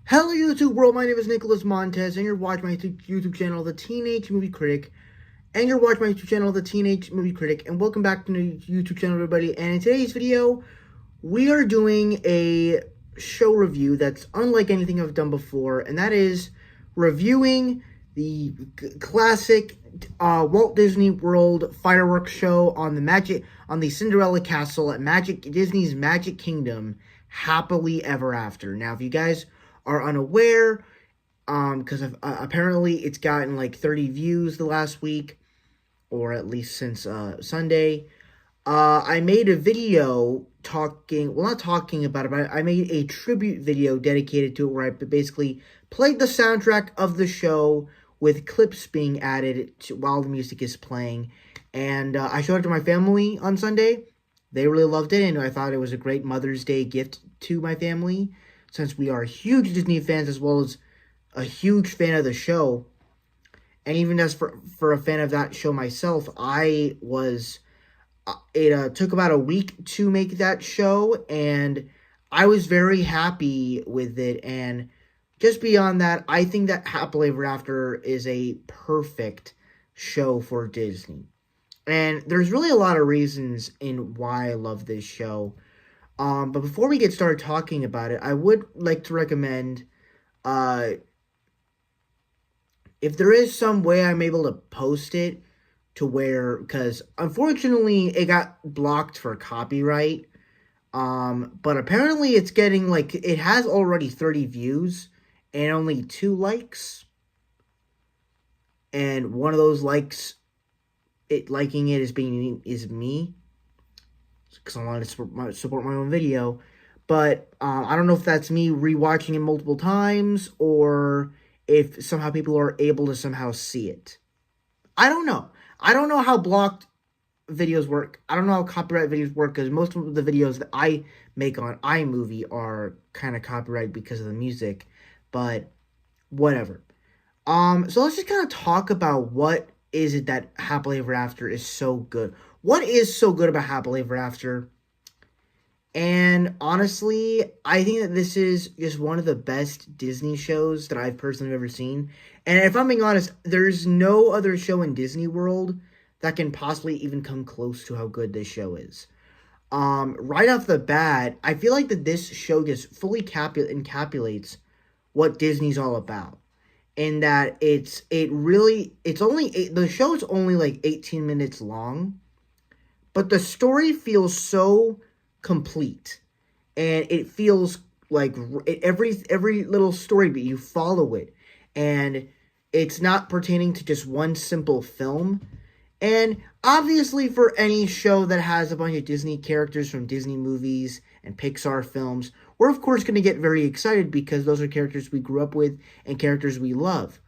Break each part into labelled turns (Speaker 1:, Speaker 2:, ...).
Speaker 1: Hello YouTube world, my name is Nicholas Montez, and you're watching my YouTube channel, The Teenage Movie Critic, and welcome back to the YouTube channel, everybody. And in today's video, we are doing a show review that's unlike anything I've done before, and that is reviewing the classic Walt Disney World fireworks show on the Cinderella Castle at Disney's Magic Kingdom, Happily Ever After. Now, if you guys are unaware, because apparently it's gotten like 30 views the last week, or at least since Sunday. I made a video not talking about it, but I made a tribute video dedicated to it, where I basically played the soundtrack of the show with clips being added while the music is playing. And I showed it to my family on Sunday. They really loved it, and I thought it was a great Mother's Day gift to my family, since we are huge Disney fans as well as a huge fan of the show. And even as for a fan of that show myself, it took about a week to make that show, and I was very happy with it. And just beyond that, I think that Happily Ever After is a perfect show for Disney. And there's really a lot of reasons in why I love this show. But before we get started talking about it, I would like to recommend, if there is some way I'm able to post it to where, because unfortunately it got blocked for copyright, but apparently it's getting, it has already 30 views and only 2 likes, and one of those liking it is me, because I wanted to support my own video. But I don't know if that's me rewatching it multiple times, or if somehow people are able to somehow see it. I don't know. I don't know how blocked videos work. I don't know how copyright videos work, because most of the videos that I make on iMovie are kind of copyrighted because of the music. But whatever. So let's just kind of talk about what is it that Happily Ever After is so good. What is so good about Happily Ever After? And honestly, I think that this is just one of the best Disney shows that I've personally ever seen. And if I'm being honest, there's no other show in Disney World that can possibly even come close to how good this show is. Right off the bat, I feel like that this show just fully encapsulates what Disney's all about. In that the show is only like 18 minutes long, but the story feels so complete, and it feels like every little story beat, you follow it, and it's not pertaining to just one simple film. And obviously, for any show that has a bunch of Disney characters from Disney movies and Pixar films, we're of course going to get very excited, because those are characters we grew up with and characters we love.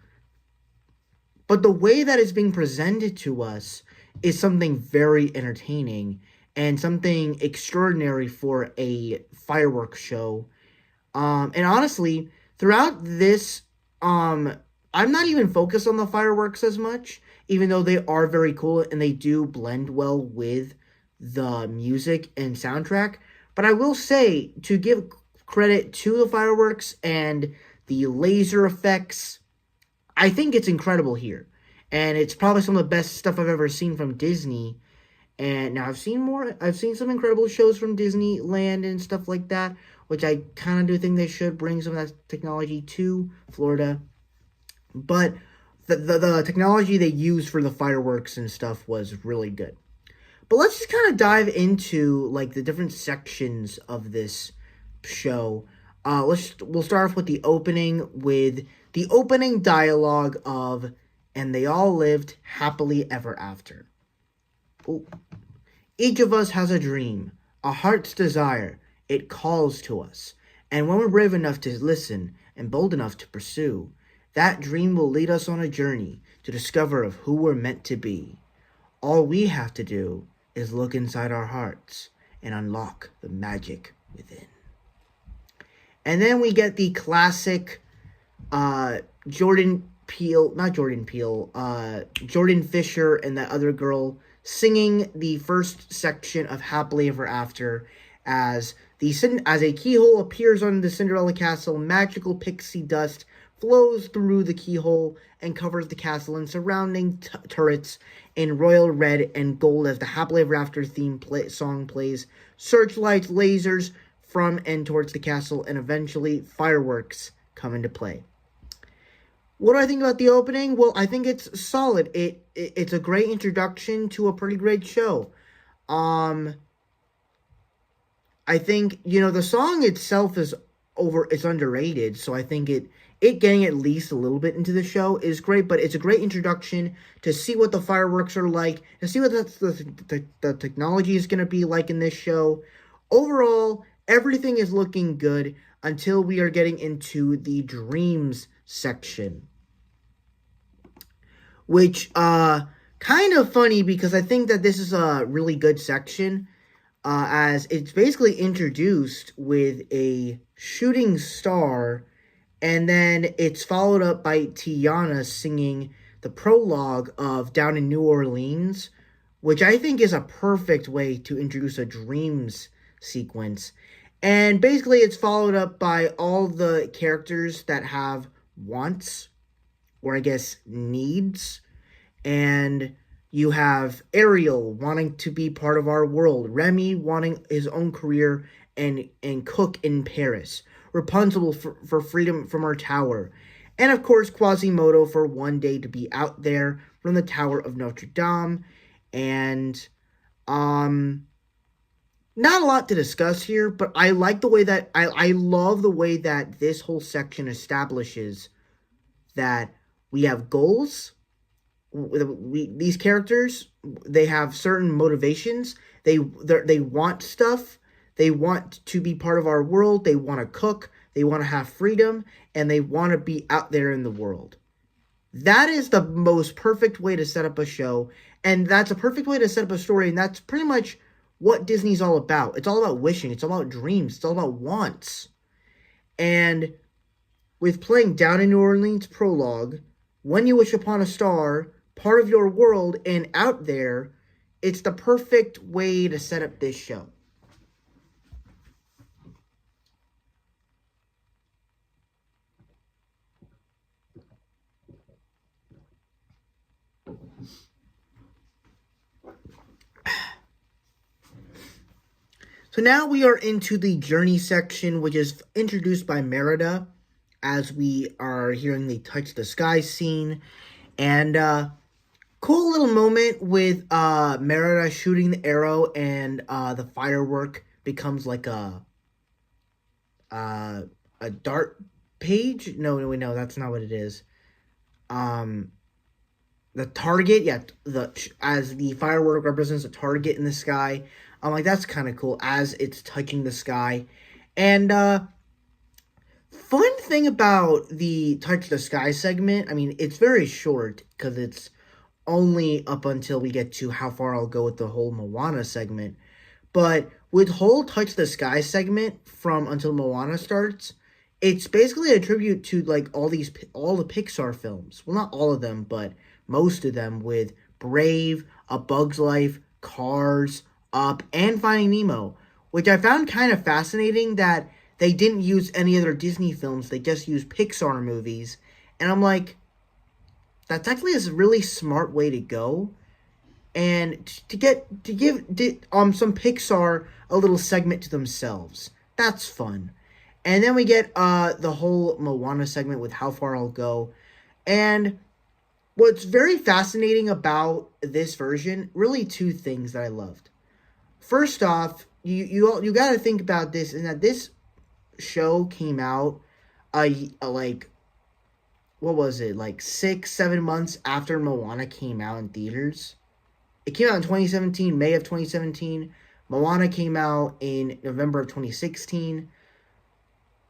Speaker 1: But the way that it's being presented to us is something very entertaining and something extraordinary for a fireworks show. And honestly, throughout this, I'm not even focused on the fireworks as much, even though they are very cool and they do blend well with the music and soundtrack. But I will say, to give credit to the fireworks and the laser effects, I think it's incredible here. And it's probably some of the best stuff I've ever seen from Disney. And now I've seen some incredible shows from Disneyland and stuff like that, which I kind of do think they should bring some of that technology to Florida. But the technology they used for the fireworks and stuff was really good. But let's just kind of dive into the different sections of this show. We'll start off with the opening dialogue of "And they all lived happily ever after." Ooh. Each of us has a dream, a heart's desire. It calls to us, and when we're brave enough to listen and bold enough to pursue, that dream will lead us on a journey to discover of who we're meant to be. All we have to do is look inside our hearts and unlock the magic within. And then we get the classic Jordan Fisher and that other girl singing the first section of Happily Ever After as As a keyhole appears on the Cinderella castle, magical pixie dust flows through the keyhole and covers the castle and surrounding turrets in royal red and gold as the Happily Ever After theme song plays. Searchlights, lasers from and towards the castle, and eventually fireworks come into play. What do I think about the opening? Well, I think it's solid. It's a great introduction to a pretty great show. I think, the song itself it's underrated, so I think it getting at least a little bit into the show is great, but it's a great introduction to see what the fireworks are like, to see what the technology is going to be like in this show. Overall, everything is looking good until we are getting into the dreams section, which, kind of funny because I think that this is a really good section. As it's basically introduced with a shooting star, and then it's followed up by Tiana singing the prologue of Down in New Orleans, which I think is a perfect way to introduce a dreams sequence. And basically it's followed up by all the characters that have wants, or I guess needs, and you have Ariel wanting to be part of our world, Remy wanting his own career and cook in Paris, Rapunzel for freedom from her tower, and of course Quasimodo for one day to be out there from the Tower of Notre Dame. And not a lot to discuss here, but I like the way that I love the way that this whole section establishes that we have goals. These characters, they have certain motivations. They want stuff. They want to be part of our world. They want to cook. They want to have freedom, and they want to be out there in the world. That is the most perfect way to set up a show, and that's a perfect way to set up a story, and that's pretty much what Disney's all about. It's all about wishing. It's all about dreams. It's all about wants. And with playing Down in New Orleans prologue, When You Wish Upon a Star, Part of Your World, and Out There, it's the perfect way to set up this show. So now we are into the journey section, which is introduced by Merida, as we are hearing the Touch the Sky scene. And cool little moment with Merida shooting the arrow, and the firework becomes like a dart page. No, that's not what it is. The target, as the firework represents a target in the sky. I'm like, that's kind of cool as it's touching the sky. And fun thing about the Touch the Sky segment, I mean, it's very short because it's only up until we get to How Far I'll Go with the whole Moana segment. But with whole Touch the Sky segment from until Moana starts, it's basically a tribute to like all the Pixar films. Well, not all of them, but most of them, with Brave, A Bug's Life, Cars, Up, and Finding Nemo, which I found kind of fascinating that they didn't use any other Disney films. They just used Pixar movies. And I'm like, that's actually a really smart way to go. And to give some Pixar a little segment to themselves. That's fun. And then we get the whole Moana segment with How Far I'll Go. And what's very fascinating about this version, really two things that I loved. First off, you got to think about this, and that this show came out like, what was it, like 6-7 months after Moana came out in theaters. It came out in 2017, May of 2017. Moana came out in November of 2016.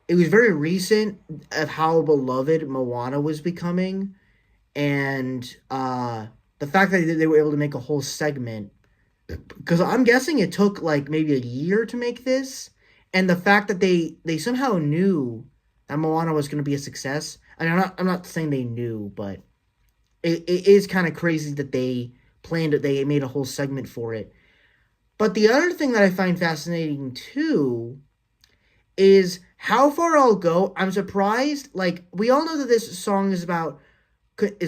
Speaker 1: It was very recent of how beloved Moana was becoming, and the fact that they were able to make a whole segment, because I'm guessing it took like maybe a year to make this, and the fact that they somehow knew that Moana was going to be a success. I mean, I'm not saying they knew, but it is kind of crazy that they planned it. They made a whole segment for it. But the other thing that I find fascinating too is How Far I'll Go. I'm surprised. Like, we all know that this song is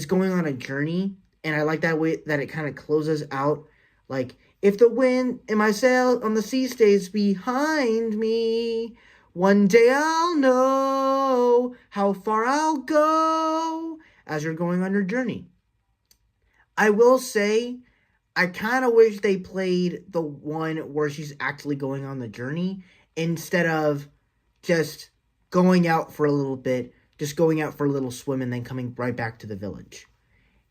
Speaker 1: going on a journey, and I like that way that it kind of closes out. Like, if the wind in my sail on the sea stays behind me, one day I'll know how far I'll go as you're going on your journey. I will say, I kind of wish they played the one where she's actually going on the journey instead of just going out for a little bit, just going out for a little swim and then coming right back to the village.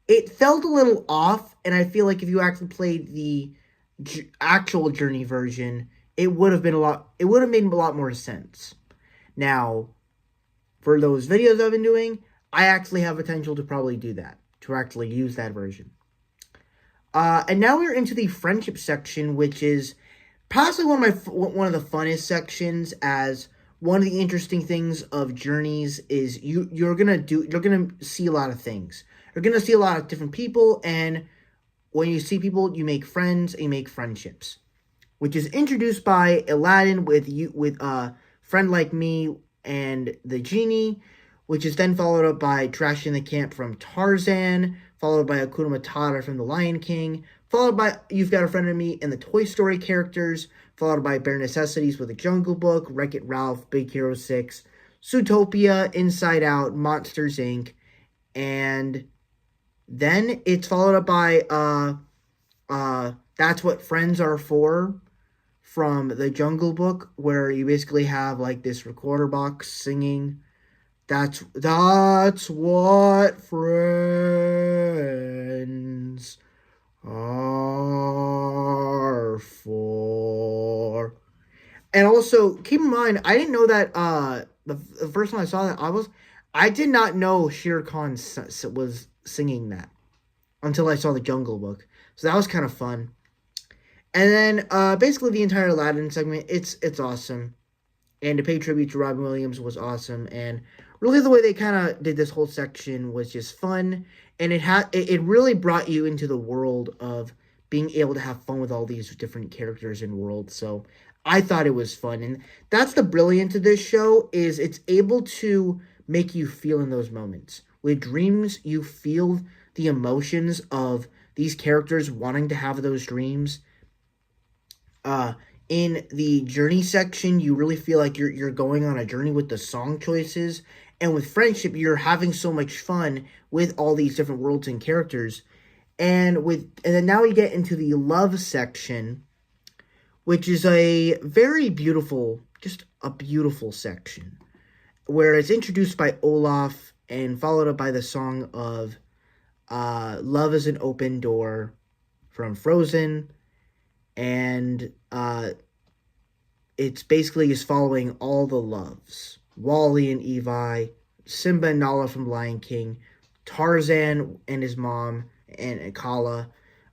Speaker 1: It felt a little off, and I feel like if you actually played the actual journey version, it would have made a lot more sense. Now, for those videos I've been doing, I actually have potential to probably do that, to actually use that version. And now we're into the friendship section, which is possibly one of the funnest sections, as one of the interesting things of journeys is you're gonna see a lot of things. You're gonna see a lot of different people, and when you see people, you make friends and you make friendships, which is introduced by Aladdin with Friend Like Me and the Genie, which is then followed up by Trash in the Camp from Tarzan, followed by Hakuna Matata from The Lion King, followed by You've Got a Friend in Me and the Toy Story characters, followed by Bare Necessities with The Jungle Book, Wreck-It Ralph, Big Hero 6, Zootopia, Inside Out, Monsters, Inc., and then it's followed up by That's What Friends Are For from The Jungle Book, where you basically have like this recorder box singing That's what friends are for. And also, keep in mind, I didn't know that the first time I saw that, I did not know Shere Khan was singing that until I saw The Jungle Book. So that was kind of fun. And then basically the entire Aladdin segment, it's awesome. And to pay tribute to Robin Williams was awesome. And really the way they kind of did this whole section was just fun. And it really brought you into the world of being able to have fun with all these different characters and worlds. So I thought it was fun. And that's the brilliance of this show, is it's able to make you feel in those moments. With dreams, you feel the emotions of these characters wanting to have those dreams. In the journey section, you really feel like you're going on a journey with the song choices. And with friendship, you're having so much fun with all these different worlds and characters. And then now we get into the love section, which is a very beautiful, just a beautiful section, where it's introduced by Olaf and followed up by the song of Love is an Open Door from Frozen. And it's basically just following all the loves. Wally and Evi, Simba and Nala from Lion King, Tarzan and his mom and Kala,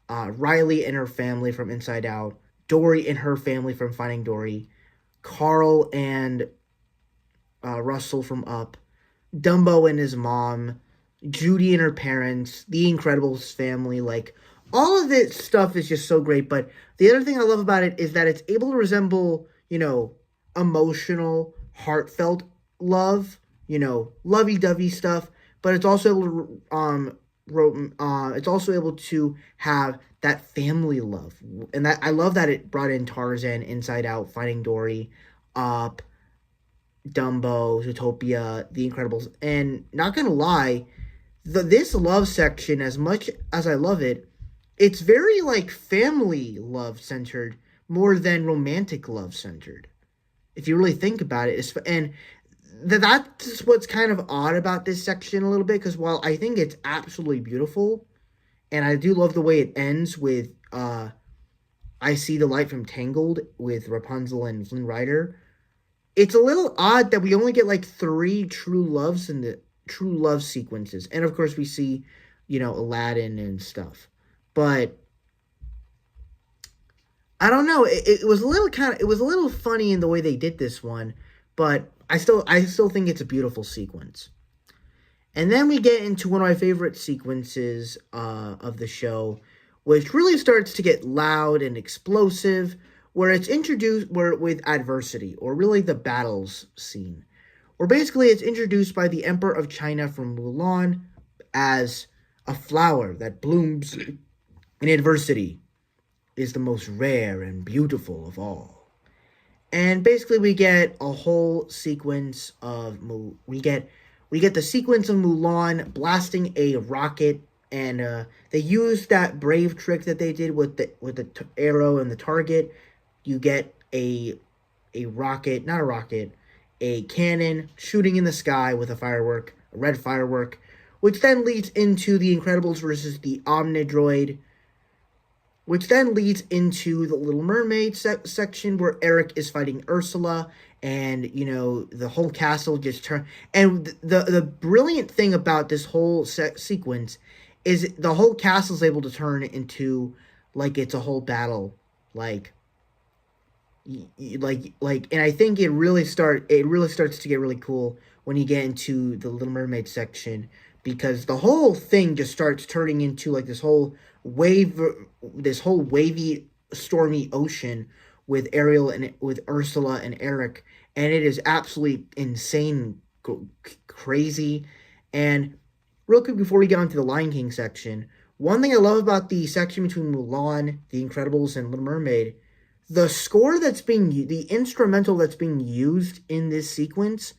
Speaker 1: Riley and her family from Inside Out, Dory and her family from Finding Dory, Carl and Russell from Up, Dumbo and his mom, Judy and her parents, The Incredibles family. Like, all of this stuff is just so great. But the other thing I love about it is that it's able to resemble, emotional, heartfelt love, lovey-dovey stuff. But it's also able to have that family love, and that I love that it brought in Tarzan, Inside Out, Finding Dory, Up, Dumbo, Zootopia, The Incredibles. And not gonna lie, this love section, as much as I love it, it's very like family love centered more than romantic love centered, if you really think about it. And that's what's kind of odd about this section a little bit, because while I think it's absolutely beautiful, and I do love the way it ends with I See the Light from Tangled with Rapunzel and Flynn Rider, it's a little odd that we only get like 3 true loves in the true love sequences. And of course we see, Aladdin and stuff. But I don't know. It was a little funny in the way they did this one, but I still think it's a beautiful sequence. And then we get into one of my favorite sequences of the show, which really starts to get loud and explosive, where it's introduced with adversity, or really the battles scene, where basically it's introduced by the Emperor of China from Mulan as a flower that blooms in adversity is the most rare and beautiful of all. And basically we get a whole sequence of we get the sequence of Mulan blasting a rocket, and they use that brave trick that they did with the arrow and the target. You get a rocket, not a rocket, a cannon shooting in the sky with a red firework, which then leads into The Incredibles versus the Omnidroid, which then leads into the Little Mermaid section where Eric is fighting Ursula, and, the whole castle just turn. And the brilliant thing about this whole sequence is the whole castle is able to turn into, like, it's a whole battle, and I think it really starts to get really cool when you get into the Little Mermaid section, because the whole thing just starts turning into like this whole wavy, stormy ocean with Ariel and with Ursula and Eric, and it is absolutely insane, crazy. And real quick before we get onto the Lion King section, one thing I love about the section between Mulan, The Incredibles, and Little Mermaid, the instrumental that's being used in this sequence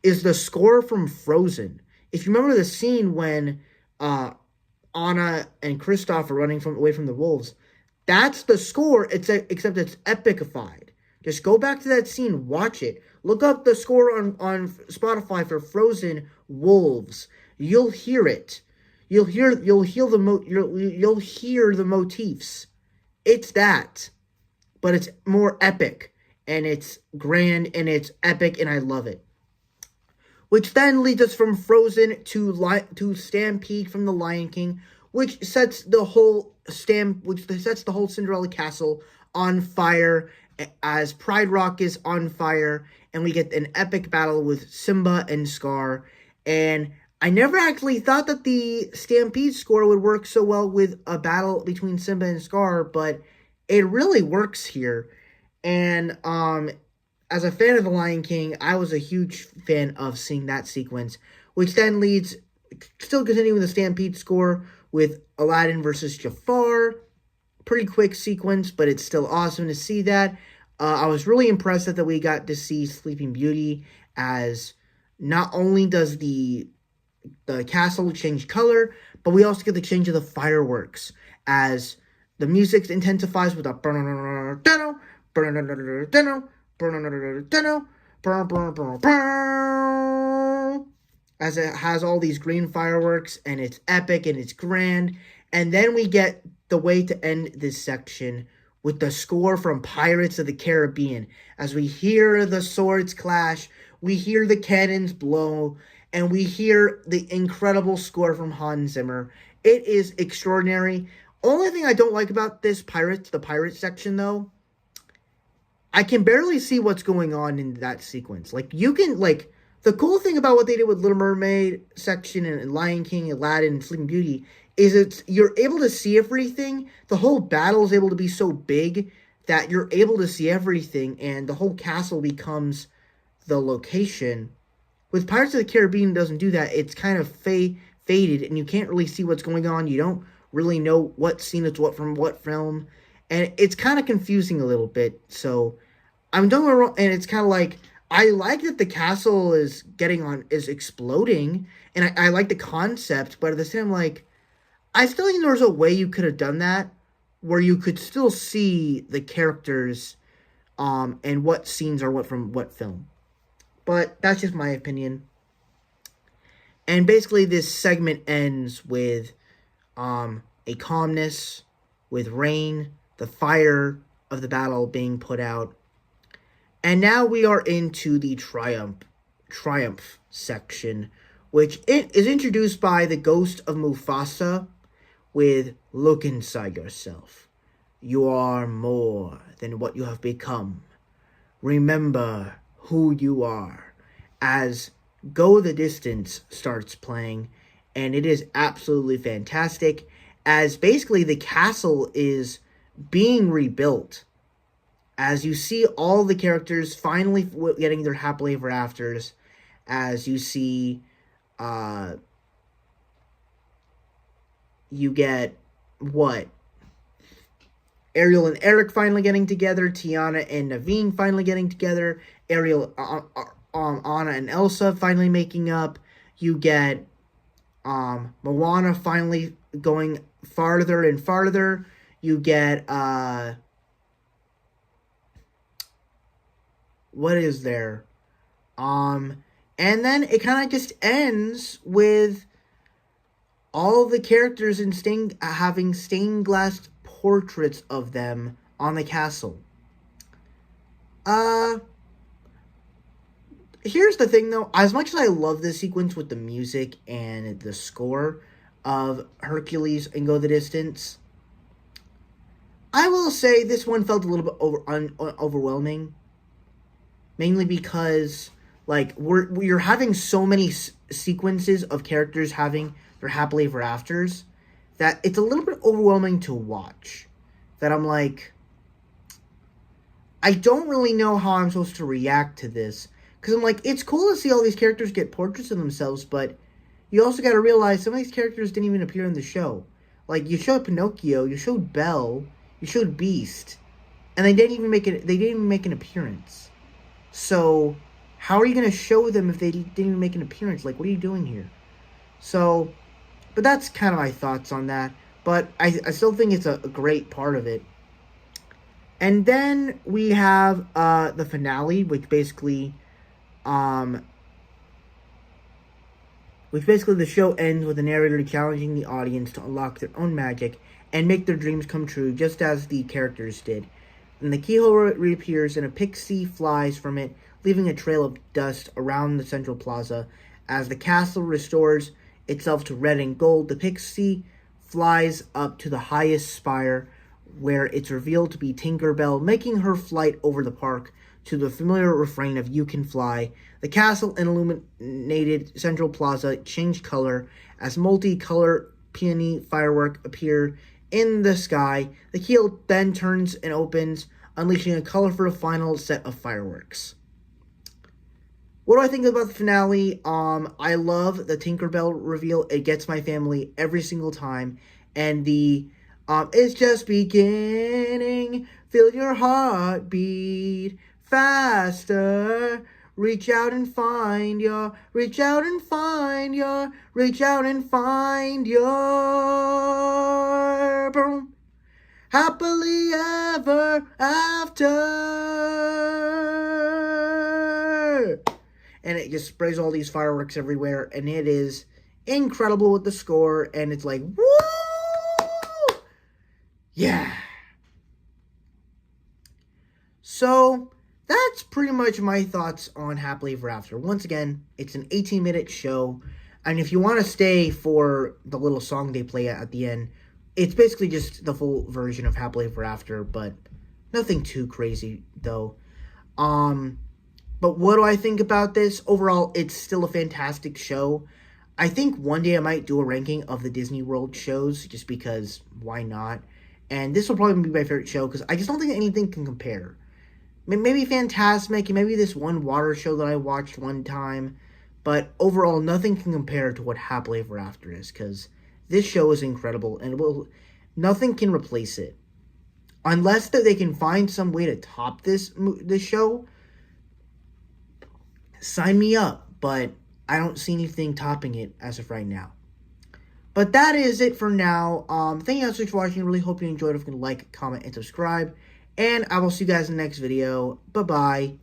Speaker 1: is the score from Frozen. If you remember the scene when Anna and Kristoff are running away from the wolves, that's the score, except it's epicified. Just go back to that scene, watch it. Look up the score on Spotify for Frozen Wolves. You'll hear it. You'll hear the motifs. It's that. But it's more epic, and it's grand, and it's epic, and I love it. Which then leads us from Frozen to Stampede from the Lion King, which sets the whole Cinderella castle on fire as Pride Rock is on fire, and we get an epic battle with Simba and Scar. And I never actually thought that the Stampede score would work so well with a battle between Simba and Scar, but it really works here. And as a fan of The Lion King, I was a huge fan of seeing that sequence, which then leads, still continuing the Stampede score, with Aladdin versus Jafar. Pretty quick sequence, but it's still awesome to see that. I was really impressed that we got to see Sleeping Beauty, as not only does the castle change color, but we also get the change of the fireworks, as the music intensifies with a as it has all these green fireworks, and it's epic and it's grand. And then we get the way to end this section with the score from Pirates of the Caribbean, as we hear the swords clash, we hear the cannons blow, and we hear the incredible score from Hans Zimmer. It is extraordinary. Only thing I don't like about the pirate section, though, I can barely see what's going on in that sequence. The cool thing about what they did with Little Mermaid section and Lion King, Aladdin, and Sleeping Beauty is you're able to see everything. The whole battle is able to be so big that you're able to see everything, and the whole castle becomes the location. With Pirates of the Caribbean, it doesn't do that. It's kind of faded, and you can't really see what's going on. You don't really know what scene is what from what film, and it's kind of confusing a little bit. So I'm doing it wrong, and it's kind of like, I like that the castle is exploding, and I like the concept, but at the same time, I still think there's a way you could have done that where you could still see the characters and what scenes are what from what film. But that's just my opinion. And basically this segment ends with a calmness, with rain, the fire of the battle being put out. And now we are into the triumph section, which is introduced by the ghost of Mufasa with "Look inside yourself. You are more than what you have become. Remember who you are," as Go the Distance starts playing, and it is absolutely fantastic, as basically the castle is being rebuilt. as you see all the characters finally getting their happily ever afters, as you see, you get what? Ariel and Eric finally getting together, Tiana and Naveen finally getting together, Anna and Elsa finally making up. You get Moana finally going farther and farther. You get what is there? And then it kind of just ends with all the characters having stained glass portraits of them on the castle. Here's the thing though, as much as I love this sequence with the music and the score of Hercules and Go the Distance, I will say this one felt a little bit overwhelming. Mainly because, like, we're having so many sequences of characters having their happily ever afters that it's a little bit overwhelming to watch. That I'm like, I don't really know how I'm supposed to react to this. Because I'm like, it's cool to see all these characters get portraits of themselves, but you also got to realize some of these characters didn't even appear in the show. Like, you showed Pinocchio, you showed Belle, you showed Beast, and they didn't even make an appearance. So, how are you going to show them if they didn't even make an appearance? Like, what are you doing here? So, but that's kind of my thoughts on that. But I still think it's a great part of it. And then we have the finale, which basically the show ends with the narrator challenging the audience to unlock their own magic and make their dreams come true, just as the characters did. And the keyhole reappears and a pixie flies from it, leaving a trail of dust around the central plaza. As the castle restores itself to red and gold, the pixie flies up to the highest spire, where it's revealed to be Tinkerbell, making her flight over the park to the familiar refrain of "You Can Fly." The castle and illuminated central plaza change color as multicolor peony firework appear in the sky. The keel then turns and opens, unleashing a colorful final set of fireworks. What do I think about the finale? I love the Tinkerbell reveal. It gets my family every single time. And the it's just beginning. Feel your heart beat faster. Reach out and find your, reach out and find your, reach out and find your boom. Happily ever after. And it just sprays all these fireworks everywhere, and it is incredible with the score, and it's like, woo! Yeah. So, that's pretty much my thoughts on Happily Ever After. Once again, it's an 18-minute show, and if you want to stay for the little song they play at the end, it's basically just the full version of Happily Ever After, but nothing too crazy, though. But what do I think about this? Overall, it's still a fantastic show. I think one day I might do a ranking of the Disney World shows, just because, why not? And this will probably be my favorite show, because I just don't think anything can compare. Maybe Fantasmic, and maybe this one water show that I watched one time, but overall, nothing can compare to what Happily Ever After is, because this show is incredible, and nothing can replace it. Unless that they can find some way to top this show, sign me up, but I don't see anything topping it as of right now. But that is it for now. Thank you guys so much for watching. Really hope you enjoyed. If you can like, comment, and subscribe. And I will see you guys in the next video. Bye-bye.